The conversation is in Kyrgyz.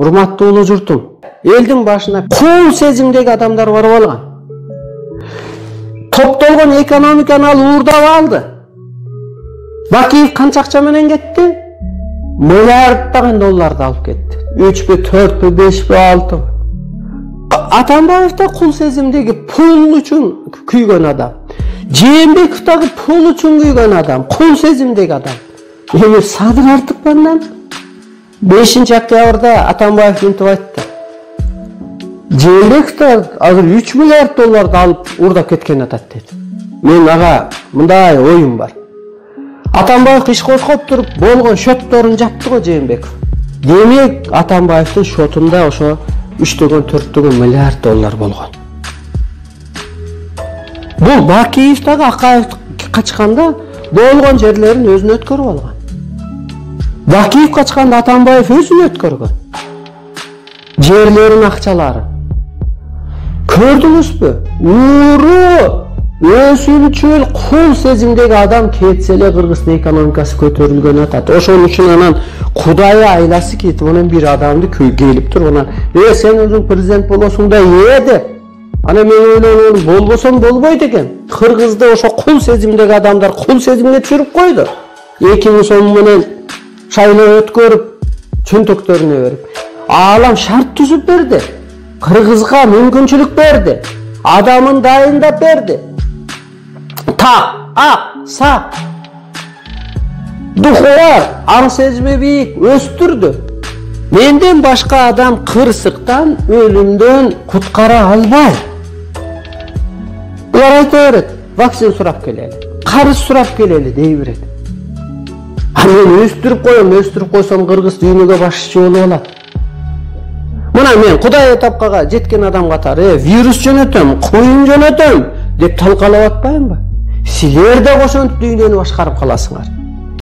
урматтуу улуу журтум, элдин башына кул сезимдеги адамдар барып алган. Топтолгон экономиканы ал уурдап алды. Бакиев канча акча менен кетти? Миллиарддаган долларды алып кетти. 3 бе, 4 бе, 5 бе, 6 бе. Атамбаев да кул сезимдеги пул үчүн күйгөн адам. Жээнбеков дагы пул үчүн күйгөн адам, кул сезимдеги адам. Эми Садыр Артыкмандан 5 октябрда Атамбаев мынтип айтты. Жээнбеков да азыр 3 миллиард долларды алып уурдап кеткен атат дейт. Мен ага мындай оюм бар. Атамбаев иш козгоп туруп болгон шотторун жапты го Жээнбеков. Демек Атамбаевдин шотунда ошо 3-4 миллиард доллар болгон. Бул Бакиев дагы Акаев качканда болгон жерлерин өзүнө өткөрүп алган. Бакиев качканда Атамбаев өзүнө өткөргөн. Жерлерин, акчаларын. Көрдүңүзбү? Ууру өсүүчүл кул сезимдеги адам кетсе эле Кыргыздын экономикасы көтөрүлгөн атат. Ошон үчүн анан Кудайы айласы кетип, анан бир адамды келип туруп анан сен өзүң президент болосуң да деп. Анан мен ойлогонум болбосом болбойт экен. Кыргызды ошо кул сезимдеги адамдар кул сезимге түшүрүп койду. 2000 сом менен шайлоо өткөрүп, чөнтөктөрүнө берип. Алам шарт түзүп берди. Кыргызга мүмкүнчүлүк берди. Адамын дайындап берди. Сак. Духовар, ар сезими бийик өстүрдү. Менден башка адам кырсыктан, өлүмдөн куткара албайт. Улар айта берет, вакцина сурап келели, карыз сурап келели дей берет. Мен өстүрүп койсом Кыргыз дүйнөгө башчы болуп алат. Мына мен Кудай тапкага жеткен адам катары вирус жөнөтөм, коюн жөнөтөм деп талкалап атпаймынбы? Силер да ошентип дүйнөнү башкарып каласыңар.